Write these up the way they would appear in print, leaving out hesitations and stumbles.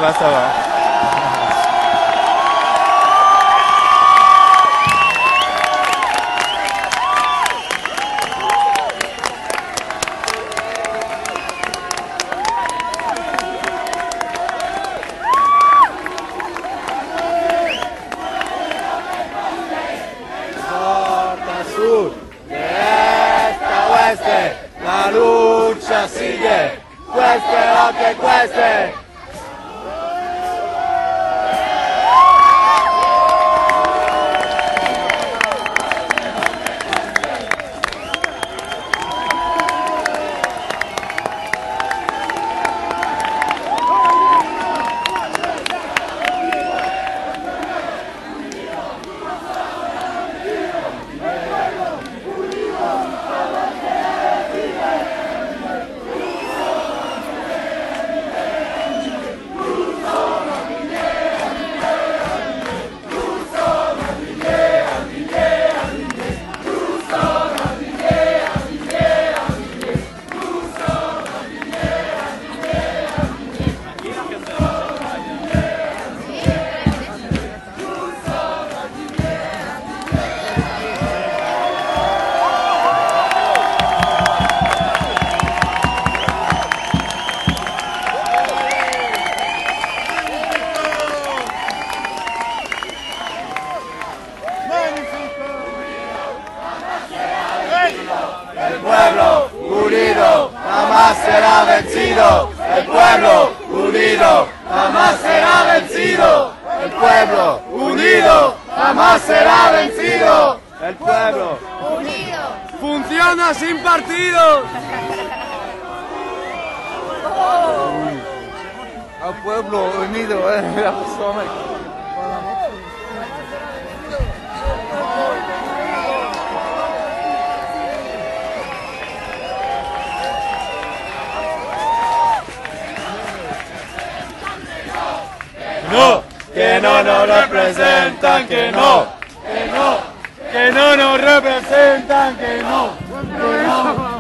va, ça va. Sur, de est a oeste, la lucha sigue, cueste lo que cueste. El pueblo unido jamás será vencido. El pueblo unido jamás será vencido. El pueblo unido jamás será vencido. El pueblo unido funciona sin partidos. El pueblo unido, la persona. no, que no nos representan, que no, que no nos representan, que no, que no.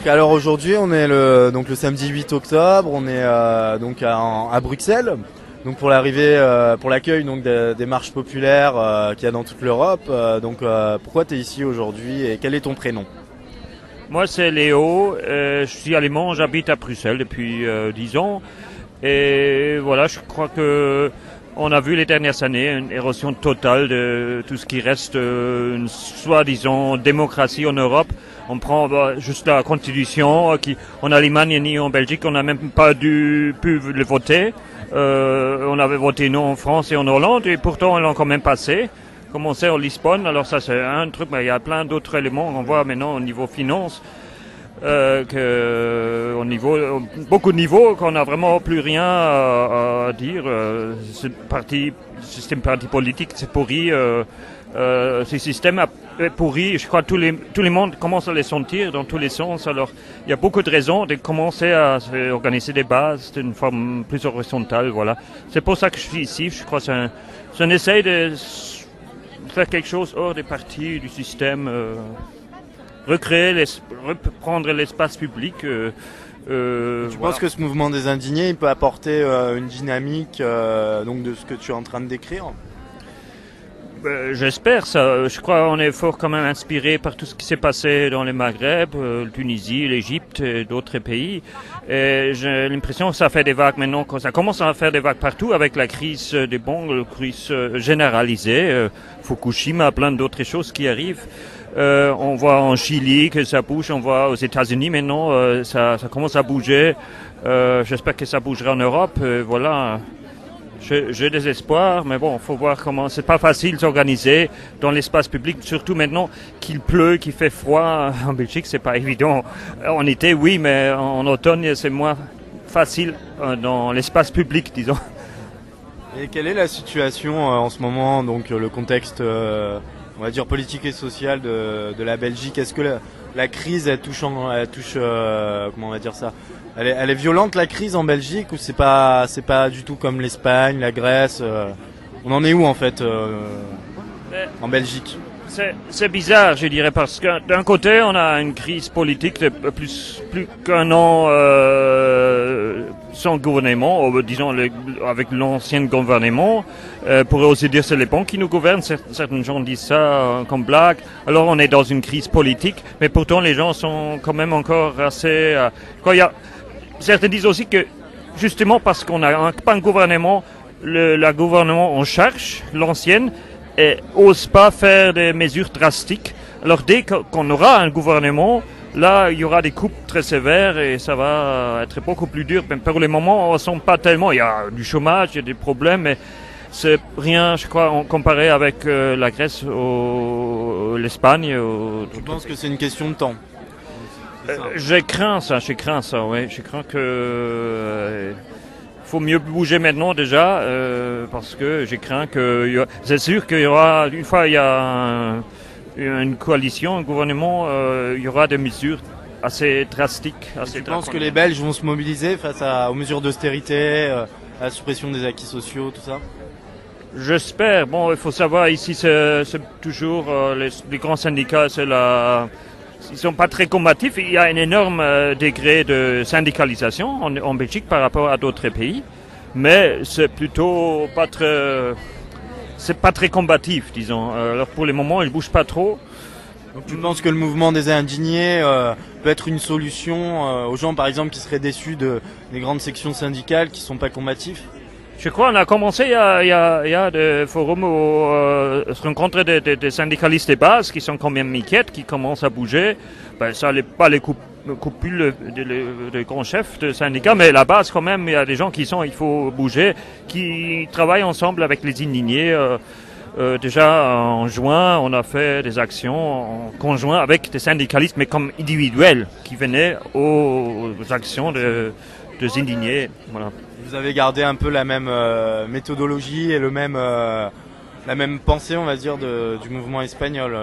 Alors aujourd'hui on est le samedi 8 octobre, on est à Bruxelles, donc pour l'arrivée, pour l'accueil des marches populaires qu'il y a dans toute l'Europe. Pourquoi tu es ici aujourd'hui et quel est ton prénom? Moi c'est Léo, je suis allemand, j'habite à Bruxelles depuis 10 ans et voilà, je crois que on a vu les dernières années une érosion totale de tout ce qui reste une soi-disant démocratie en Europe. On prend juste la constitution en Allemagne ni en Belgique, on n'a même pas pu le voter. On avait voté non en France et en Hollande et pourtant on l'a quand même passé. Commencé en Lisbonne, alors ça c'est un truc, mais il y a plein d'autres éléments qu'on voit maintenant au niveau finance, au niveau beaucoup de niveaux qu'on n'a vraiment plus rien à dire. Ce système parti politique c'est pourri. Ce système est pourri, je crois que tout le monde commence à les sentir dans tous les sens. Alors il y a beaucoup de raisons de commencer à organiser des bases d'une forme plus horizontale. Voilà. C'est pour ça que je suis ici. Je crois que c'est un essai de faire quelque chose hors des partis, du système, reprendre l'espace public. Tu penses que ce mouvement des indignés il peut apporter une dynamique de ce que tu es en train de décrire? J'espère ça. Je crois qu'on est fort quand même inspiré par tout ce qui s'est passé dans le Maghreb, la Tunisie, l'Égypte et d'autres pays. Et j'ai l'impression que ça fait des vagues maintenant, que ça commence à faire des vagues partout avec la crise des banques, la crise généralisée, Fukushima, plein d'autres choses qui arrivent. On voit en Chili que ça bouge, on voit aux États-Unis maintenant, ça commence à bouger. J'espère que ça bougera en Europe. Voilà. J'ai des espoirs, mais bon, faut voir comment. C'est pas facile de s'organiser dans l'espace public, surtout maintenant qu'il pleut, qu'il fait froid. En Belgique, c'est pas évident. En été, oui, mais en automne, c'est moins facile dans l'espace public, disons. Et quelle est la situation en ce moment, donc le contexte on va dire politique et sociale de la Belgique. Est-ce que la crise elle touche comment on va dire ça, elle est violente la crise en Belgique, ou c'est pas du tout comme l'Espagne, la Grèce, on en est où en fait en Belgique? C'est bizarre, je dirais, parce que d'un côté, on a une crise politique de plus qu'un an sans gouvernement, ou disons avec l'ancien gouvernement. Pourrait aussi dire que c'est les bons qui nous gouvernent. Certains gens disent ça comme blague. Alors on est dans une crise politique, mais pourtant les gens sont quand même encore assez... certains disent aussi que justement parce qu'on n'a pas un gouvernement, le gouvernement en charge, l'ancienne, et n'ose pas faire des mesures drastiques. Alors dès qu'on aura un gouvernement, là il y aura des coupes très sévères et ça va être beaucoup plus dur. Mais pour le moment, on ne sent pas tellement. Il y a du chômage, il y a des problèmes, mais c'est rien, je crois, comparé avec la Grèce ou l'Espagne. Je pense que c'est une question de temps. Je crains ça, oui. Je crains que... faut mieux bouger maintenant déjà, parce que j'ai craint que... C'est sûr qu'il y aura, une fois il y a une coalition, un gouvernement, il y aura des mesures assez drastiques. Tu penses que les Belges vont se mobiliser face aux mesures d'austérité, à la suppression des acquis sociaux, tout ça? J'espère. Bon, il faut savoir, ici c'est toujours les grands syndicats, ils sont pas très combatifs. Il y a un énorme degré de syndicalisation en Belgique par rapport à d'autres pays, mais c'est plutôt pas très combatif, disons. Alors pour le moment, il bouge pas trop. Donc tu penses que le mouvement des indignés peut être une solution aux gens, par exemple, qui seraient déçus des grandes sections syndicales qui sont pas combatifs? Je crois qu'on a commencé il y a des forums où se rencontrer des syndicalistes de base qui sont quand même inquiets, qui commencent à bouger. Ben, ça n'est pas les coupules des grands chefs de syndicats, mais la base quand même, il y a des gens il faut bouger, qui travaillent ensemble avec les indignés. Déjà en juin, on a fait des actions en conjoint avec des syndicalistes, mais comme individuels, qui venaient aux actions des indignés. Voilà. Vous avez gardé un peu la même méthodologie et la même pensée, on va dire, du mouvement espagnol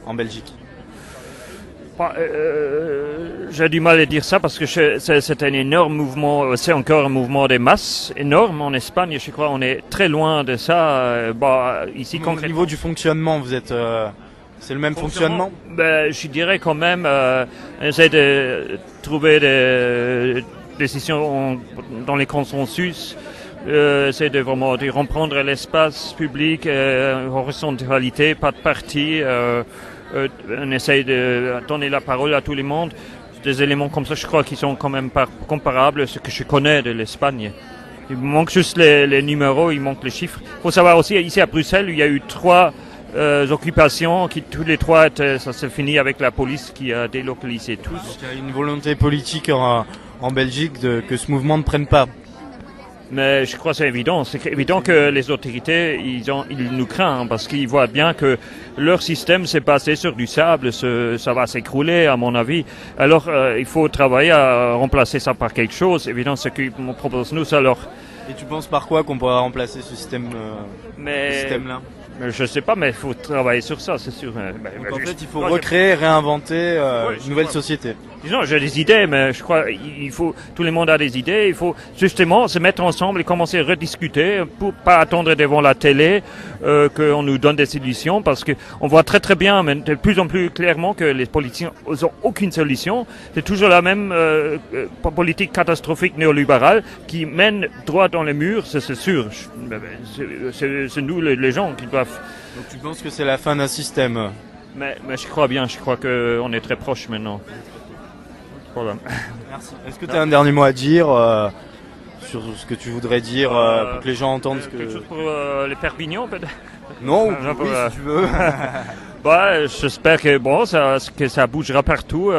en Belgique? J'ai du mal à dire ça parce que c'est un énorme mouvement, c'est encore un mouvement des masses énorme en Espagne. Je crois on est très loin de ça. Ici, au niveau du fonctionnement, vous êtes... c'est le même fonctionnement? Je dirais quand même, on essaie de trouver des décisions dans les consensus, c'est de vraiment reprendre l'espace public, horizontalité, pas de parti, on essaie de donner la parole à tout le monde. Des éléments comme ça, je crois, qui sont quand même pas comparables à ce que je connais de l'Espagne. Il manque juste les numéros, il manque les chiffres. Il faut savoir aussi, ici à Bruxelles, il y a eu 3 occupations qui tous les 3 ça s'est fini avec la police qui a délocalisé tous. Donc, il y a une volonté politique en Belgique que ce mouvement ne prenne pas. Mais je crois que c'est évident. C'est évident que les autorités, ils nous craignent parce qu'ils voient bien que leur système s'est basé sur du sable. Ça va s'écrouler, à mon avis. Alors, il faut travailler à remplacer ça par quelque chose. Évidemment, ce qu'ils nous proposent nous, alors. Et tu penses par quoi qu'on pourra remplacer ce système-là? Je sais pas, mais il faut travailler sur ça, c'est sûr. Donc, en fait, il faut recréer, réinventer une nouvelle société. Disons, j'ai des idées, mais je crois tout le monde a des idées. Il faut justement se mettre ensemble et commencer à rediscuter pour pas attendre devant la télé qu'on nous donne des solutions, parce que on voit très très bien, mais de plus en plus clairement que les politiciens n'ont aucune solution. C'est toujours la même politique catastrophique néolibérale qui mène droit dans le mur, c'est sûr. C'est nous les gens qui doivent. Donc tu penses que c'est la fin d'un système? Mais je crois bien, je crois qu'on est très proche maintenant. Voilà. Merci. Est-ce que tu as un dernier mot à dire sur ce que tu voudrais dire pour que les gens entendent quelque chose pour les Perpignans peut-être? Non, oui, si tu veux. J'espère que ça bougera partout,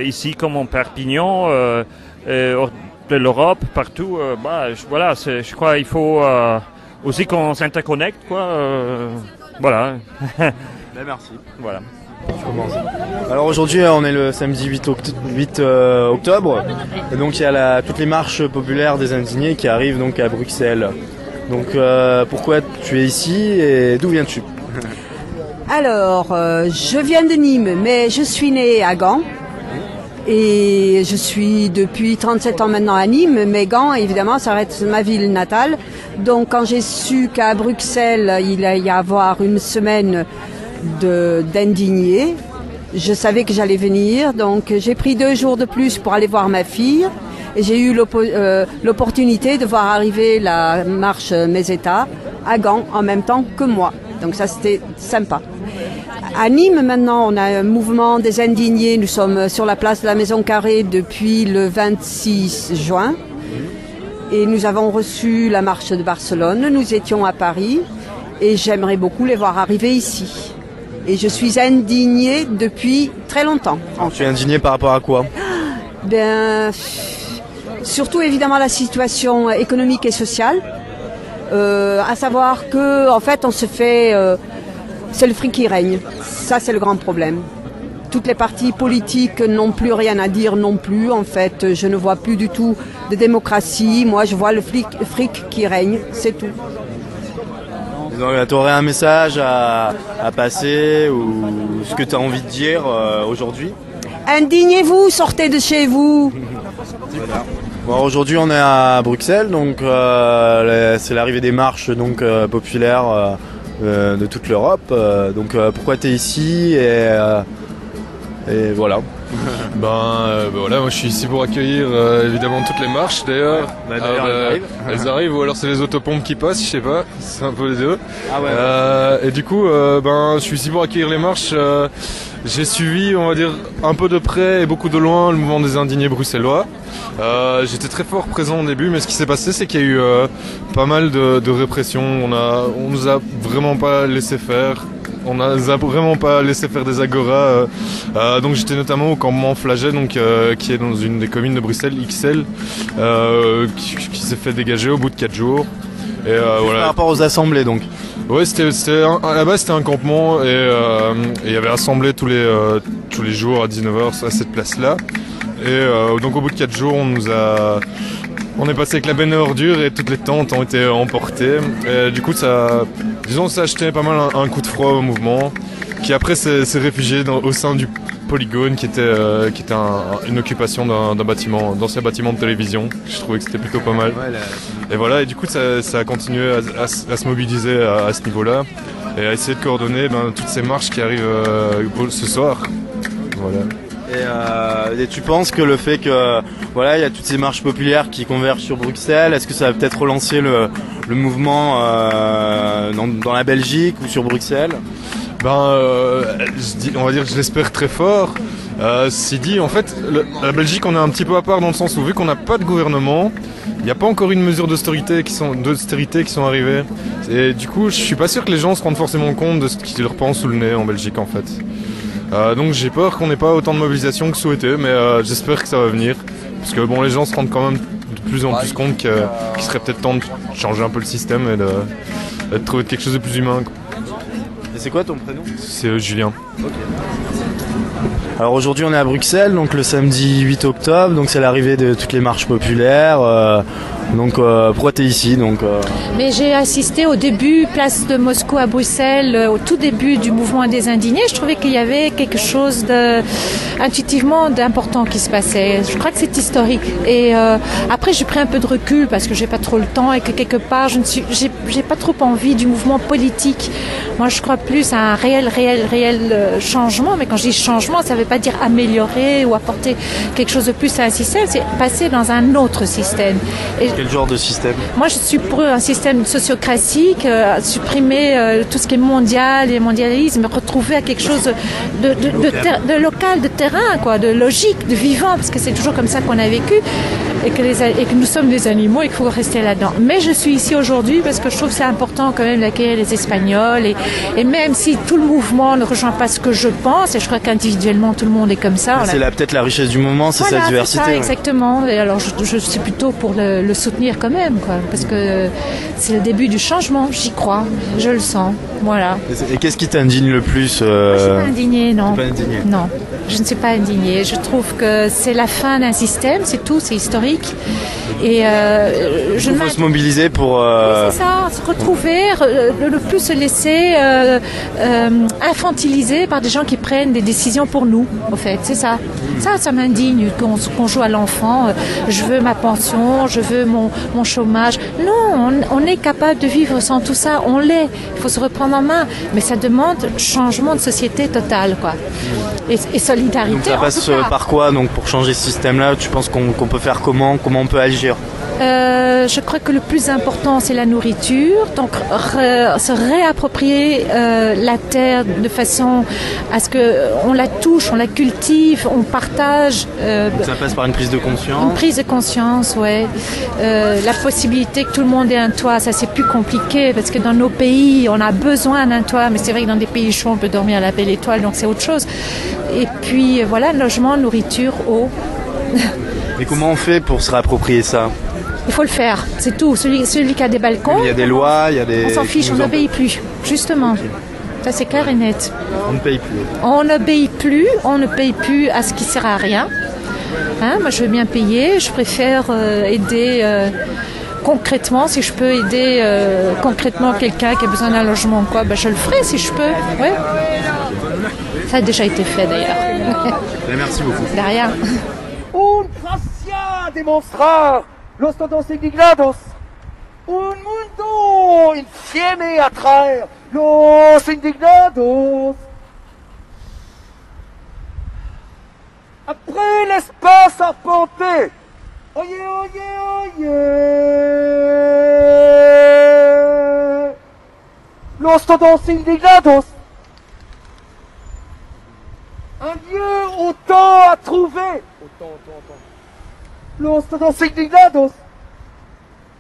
ici comme en Perpignan, de l'Europe, partout. Voilà, je crois qu'il faut aussi qu'on s'interconnecte, quoi. Voilà. Merci. Voilà. Je commence. Alors aujourd'hui, on est le samedi 8 octobre, et donc il y a toutes les marches populaires des indignés qui arrivent donc à Bruxelles. Donc pourquoi tu es ici et d'où viens-tu? Alors, je viens de Nîmes, mais je suis née à Gand. Et je suis depuis 37 ans maintenant à Nîmes, mais Gand, évidemment, ça reste ma ville natale. Donc, quand j'ai su qu'à Bruxelles, il allait y avoir une semaine d'indignés, je savais que j'allais venir. Donc, j'ai pris 2 jours de plus pour aller voir ma fille. Et j'ai eu l'opportunité de voir arriver la marche Mes États à Gand en même temps que moi. Donc, ça, c'était sympa. À Nîmes, maintenant, on a un mouvement des indignés. Nous sommes sur la place de la Maison Carrée depuis le 26 juin. Et nous avons reçu la marche de Barcelone. Nous étions à Paris. Et j'aimerais beaucoup les voir arriver ici. Et je suis indignée depuis très longtemps. Tu es indignée par rapport à quoi? Surtout, évidemment, la situation économique et sociale. À savoir que, en fait, on se fait... c'est le fric qui règne. Ça, c'est le grand problème. Toutes les partis politiques n'ont plus rien à dire non plus. En fait, je ne vois plus du tout de démocratie. Moi, je vois le fric qui règne. C'est tout. Tu aurais un message à passer ou ce que tu as envie de dire aujourd'hui? Indignez-vous, sortez de chez vous. Voilà. Bon, aujourd'hui, on est à Bruxelles. Donc, c'est l'arrivée des marches populaires de toute l'Europe. Donc pourquoi tu es ici et voilà. Voilà, moi je suis ici pour accueillir évidemment toutes les marches d'ailleurs. Elles arrivent ou alors c'est les autopompes qui passent, je sais pas, c'est un peu les deux. Ah ouais. Et du coup, je suis ici pour accueillir les marches. J'ai suivi, on va dire, un peu de près et beaucoup de loin le mouvement des indignés bruxellois. J'étais très fort présent au début, mais ce qui s'est passé, c'est qu'il y a eu pas mal de répression. On nous a vraiment pas laissé faire. On nous a vraiment pas laissé faire des agoras. Donc j'étais notamment au campement Flaget, qui est dans une des communes de Bruxelles, XL, qui s'est fait dégager au bout de 4 jours. Et voilà. Par rapport aux assemblées, donc. Ouais, à la base c'était un campement et il y avait assemblée tous les jours à 19h à cette place-là. Et donc au bout de 4 jours, on est passé avec la benne à ordures et toutes les tentes ont été emportées. Et du coup, ça a acheté pas mal un coup de froid au mouvement, qui après s'est réfugié au sein du Polygone, qui était une occupation d'un bâtiment, d'ancien bâtiment de télévision. Je trouvais que c'était plutôt pas mal. Et voilà, et du coup, ça a continué à se mobiliser à ce niveau-là et à essayer de coordonner toutes ces marches qui arrivent ce soir. Voilà. Et tu penses que le fait que il y a toutes ces marches populaires qui convergent sur Bruxelles, est-ce que ça va peut-être relancer le mouvement dans la Belgique ou sur Bruxelles? On va dire que je l'espère très fort. C'est dit, en fait, la Belgique, on est un petit peu à part dans le sens où, vu qu'on n'a pas de gouvernement, il n'y a pas encore une mesure d'austérité qui sont arrivées. Et du coup, je suis pas sûr que les gens se rendent forcément compte de ce qu'ils leur passent sous le nez en Belgique, en fait. Donc j'ai peur qu'on n'ait pas autant de mobilisation que souhaité, mais j'espère que ça va venir. Parce que les gens se rendent quand même de plus en plus compte qu'il serait peut-être temps de changer un peu le système et de trouver quelque chose de plus humain. Et c'est quoi ton prénom? C'est Julien. Ok. Alors aujourd'hui on est à Bruxelles, donc le samedi 8 octobre, donc c'est l'arrivée de toutes les marches populaires. Pourquoi tu es ici Mais j'ai assisté au début, place de Moscou à Bruxelles, au tout début du mouvement des indignés. Je trouvais qu'il y avait quelque chose intuitivement d'important qui se passait. Je crois que c'est historique. Et après j'ai pris un peu de recul parce que j'ai pas trop le temps et que quelque part j'ai pas trop envie du mouvement politique. Moi je crois plus à un réel changement. Mais quand je dis changement, ça veut pas dire améliorer ou apporter quelque chose de plus à un système. C'est passer dans un autre système. Et quel genre de système? Moi, je suis pour un système sociocratique, supprimer tout ce qui est mondial et mondialisme, retrouver à quelque chose de local, de terrain, quoi, de logique, de vivant, parce que c'est toujours comme ça qu'on a vécu et que nous sommes des animaux et qu'il faut rester là-dedans. Mais je suis ici aujourd'hui parce que je trouve que c'est important quand même d'accueillir les Espagnols et même si tout le mouvement ne rejoint pas ce que je pense, et je crois qu'individuellement tout le monde est comme ça. C'est peut-être la richesse du moment, c'est sa diversité. C'est ça, exactement. Et alors je suis plutôt pour le soutenir quand même, quoi, parce que c'est le début du changement, j'y crois, je le sens, voilà. Et qu'est-ce qui t'indigne le plus Je suis pas indignée, non. Pas indignée. Non, je ne suis pas indignée. Je trouve que c'est la fin d'un système, c'est tout, c'est historique. historique. Et Il faut se mobiliser pour... Oui, c'est ça, se retrouver, le plus se laisser infantiliser par des gens qui prennent des décisions pour nous, au fait, c'est ça. Ça m'indigne qu'on joue à l'enfant, je veux ma pension, je veux mon chômage. Non, on est capable de vivre sans tout ça, on l'est. Il faut se reprendre en main, mais ça demande changement de société total, quoi. Et solidarité. Donc ça passe par quoi donc pour changer ce système-là? Tu penses qu'on peut faire comment on peut agir? Je crois que le plus important c'est la nourriture, donc se réapproprier la terre de façon à ce que on la touche, on la cultive, on partage. Donc ça passe par une prise de conscience. Une prise de conscience, ouais. La possibilité que tout le monde ait un toit, ça c'est plus compliqué parce que dans nos pays on a besoin d'un toit, mais c'est vrai que dans des pays chauds on peut dormir à la belle étoile, donc c'est autre chose. Et puis voilà, logement, nourriture, eau. Mais comment on fait pour se réapproprier ça? Il faut le faire, c'est tout. Celui qui a des balcons, il y a des lois, il y a des... On s'en fiche, on n'obéit plus, justement. Okay. Ça c'est clair et net. On ne paye plus. On n'obéit plus, on ne paye plus à ce qui sert à rien. Hein, moi je veux bien payer, je préfère aider concrètement, si je peux aider concrètement quelqu'un qui a besoin d'un logement, quoi, ben je le ferai si je peux. Ouais. Ça a déjà été fait d'ailleurs. Merci beaucoup. De rien. Un gracia demostrar los todos indignados. Un mundo insieme atraer los indignados. Après l'espace arpenté, oye, oye, oye, los todos indignados. Un lieu au temps à trouver. Los todos indignados.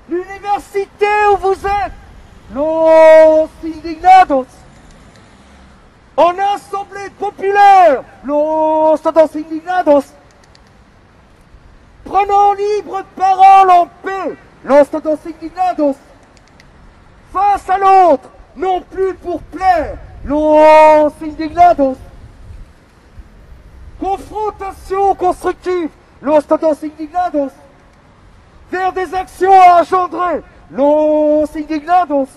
L'université où vous êtes. Los indignados. En assemblée populaire. Los todos indignados. Prenons libre parole en paix. Los todos indignados. Face à l'autre, non plus pour plaire. Los indignados. Confrontation constructive, los todos indignados, vers des actions à engendrer, los indignados,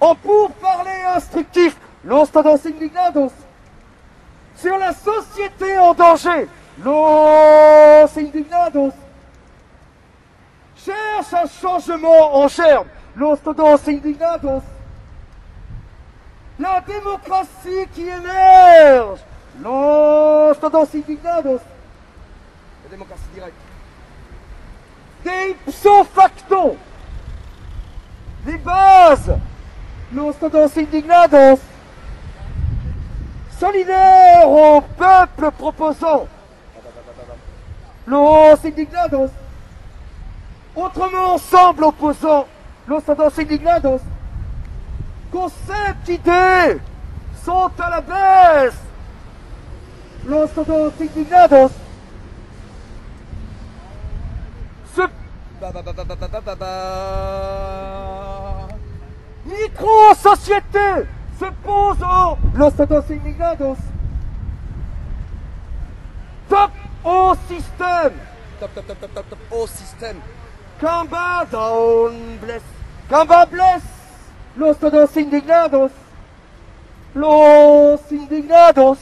en pourparlers instructif, los todos indignados, sur la société en danger, los indignados, cherche un changement en germe, los todos indignados, la démocratie qui émerge, los todos indignados. La démocratie directe. Des ipso facto. Les bases. Los todos indignados. Solidaires au peuple proposant. Los indignados. Autrement ensemble opposant. Los todos indignados. Concept, idées sont à la baisse. Los todos indignados. Micro-société se pose en los todos indignados. Top au système. Top au système. Camba down bless. Camba bless. Los todos indignados. Los indignados.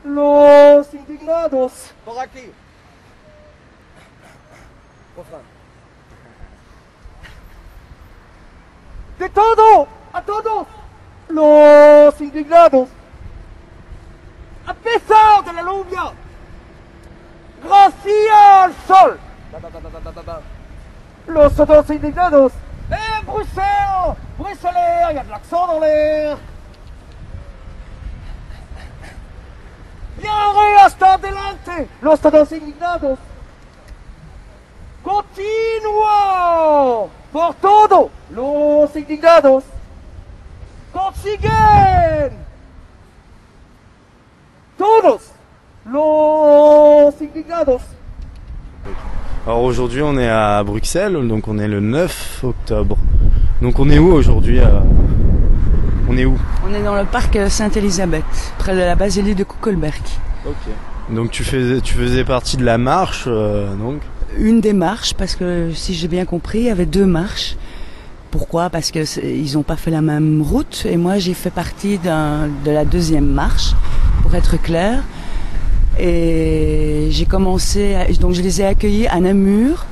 Los indignados. Por aquí. De todo, a todos. Los indignados. A pesar de la lluvia. Gracias al sol. Los todos indignados. Bruxelles, Bruxelles, il y a de l'accent dans l'air. Viare hasta adelante, los todos indignados. Continúa por todo, los indignados. Consiguen todos, los indignados. Alors aujourd'hui on est à Bruxelles, donc on est le 9 octobre. Donc on est où aujourd'hui On est où? On est dans le parc Sainte-Élisabeth, près de la basilique de Kuckelberg. Ok. Donc tu faisais partie de la marche, donc. Une des marches, parce que si j'ai bien compris, il y avait 2 marches. Pourquoi? Parce que ils n'ont pas fait la même route, et moi j'ai fait partie de la 2e marche, pour être clair. Et j'ai commencé, donc je les ai accueillis à Namur,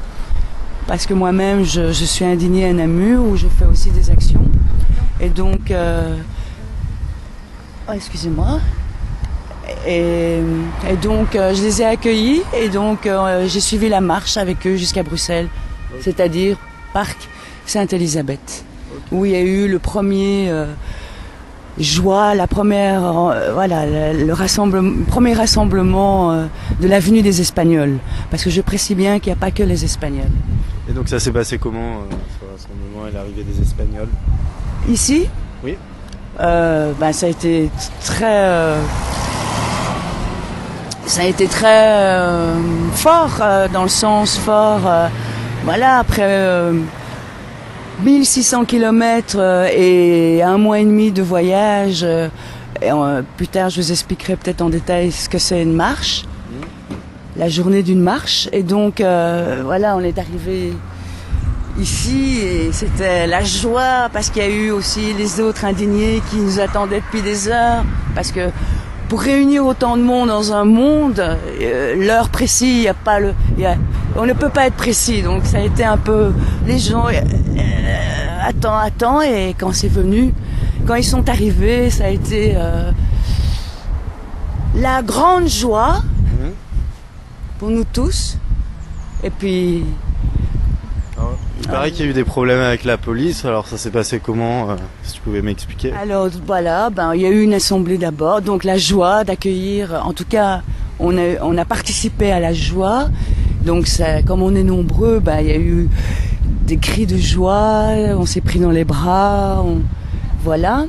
parce que moi-même je suis indignée à Namur, où je fais aussi des actions. Et donc, excusez-moi. Et donc je les ai accueillis, et donc j'ai suivi la marche avec eux jusqu'à Bruxelles, c'est-à-dire Parc Sainte-Élisabeth, où il y a eu le premier joie, la première, premier rassemblement de l'avenue des Espagnols, parce que je précise bien qu'il n'y a pas que les Espagnols. Et donc ça s'est passé comment, ce rassemblement et l'arrivée des Espagnols? Ici? Oui. Ça a été très... fort, dans le sens fort, après 1600 km et 1 mois et demi de voyage, plus tard je vous expliquerai peut-être en détail ce que c'est une marche, la journée d'une marche, et donc on est arrivé ici et c'était la joie, parce qu'il y a eu aussi les autres indignés qui nous attendaient depuis des heures, parce que pour réunir autant de monde dans un monde, l'heure précise, on ne peut pas être précis, donc ça a été un peu, les gens, attends, et quand c'est venu, quand ils sont arrivés, ça a été la grande joie pour nous tous, et puis... Il paraît qu'il y a eu des problèmes avec la police, alors ça s'est passé comment, si tu pouvais m'expliquer? Alors il y a eu une assemblée d'abord, donc la joie d'accueillir, en tout cas on a participé à la joie, donc comme on est nombreux, il y a eu des cris de joie, on s'est pris dans les bras, voilà.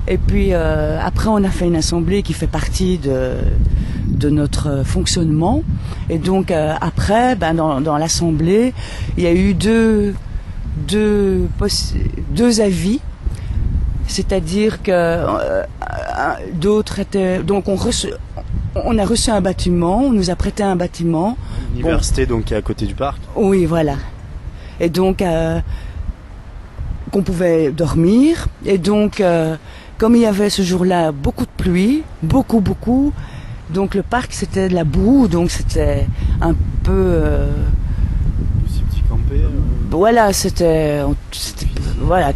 Et puis après on a fait une assemblée qui fait partie de notre fonctionnement, et donc après dans l'assemblée il y a eu deux avis, c'est-à-dire que d'autres étaient, donc on a reçu un bâtiment, on nous a prêté un bâtiment, l'université donc qui est à côté du parc. Oui, voilà, et donc qu'on pouvait dormir, et donc comme il y avait ce jour-là beaucoup de pluie, beaucoup, donc le parc c'était de la boue, donc c'était un peu Aussi petit campé. Voilà, c'était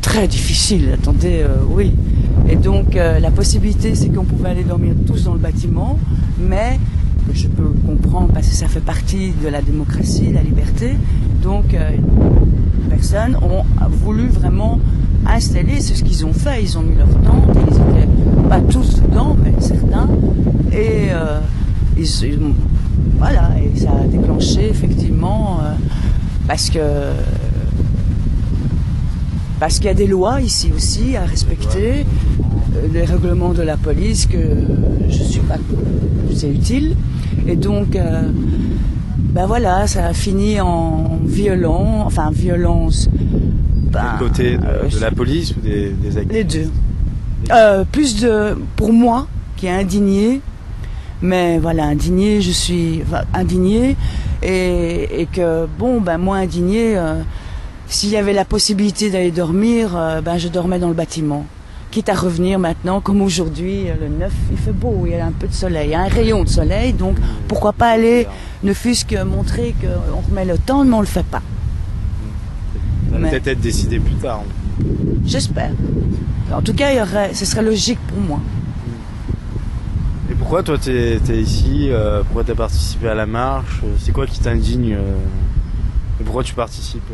très difficile. Attendez, oui. Et donc la possibilité, c'est qu'on pouvait aller dormir tous dans le bâtiment, mais je peux comprendre parce que ça fait partie de la démocratie, la liberté. Donc personnes ont voulu vraiment installer, c'est ce qu'ils ont fait. Ils ont mis leur tente, ils étaient pas tous dedans, mais certains, et et ça a déclenché effectivement parce qu'il y a des lois ici aussi à respecter, les règlements de la police que je suis pas, c'est utile, et donc ça a fini en violence. Du côté de la police ou des acteurs? Les deux. Pour moi qui est indigné, mais indigné, je suis indigné, et que moi indigné, s'il y avait la possibilité d'aller dormir, je dormais dans le bâtiment, quitte à revenir maintenant comme aujourd'hui, le 9, il fait beau, il y a un peu de soleil, il y a un rayon de soleil, donc pourquoi pas aller, ne fût-ce que montrer qu'on remet le temps, mais on le fait pas. Ça va peut-être être décidé plus tard. J'espère. En tout cas, ce serait logique pour moi. Et pourquoi toi t'es ici, pourquoi t'as participé à la marche, c'est quoi qui t'indigne, et pourquoi tu participes?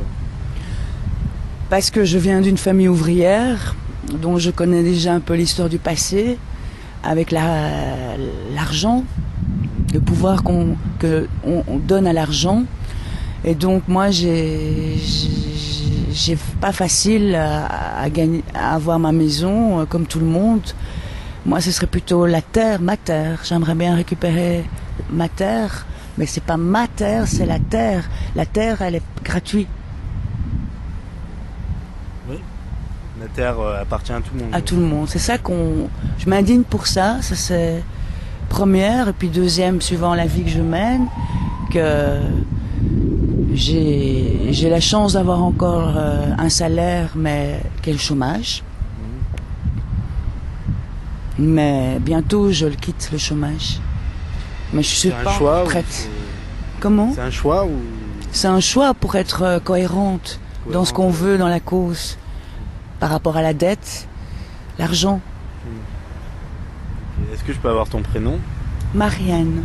Parce que je viens d'une famille ouvrière, dont je connais déjà un peu l'histoire du passé, avec l'argent, le pouvoir qu'on donne à l'argent. Et donc moi j'ai pas facile à avoir ma maison comme tout le monde. Moi ce serait plutôt la terre, ma terre. J'aimerais bien récupérer ma terre, mais c'est pas ma terre, c'est la terre. La terre, elle est gratuite. Oui. La terre appartient à tout le monde. À tout le monde. C'est ça je m'indigne pour ça. C'est première, et puis deuxième, suivant la vie que je mène, que j'ai la chance d'avoir encore un salaire, mais quel chômage. Mais bientôt, je le quitte, le chômage. Mais je suis pas prête. Comment? C'est un choix ou... C'est un choix pour être cohérente dans ce qu'on veut, dans la cause, par rapport à la dette, l'argent. Est-ce que je peux avoir ton prénom? Marianne.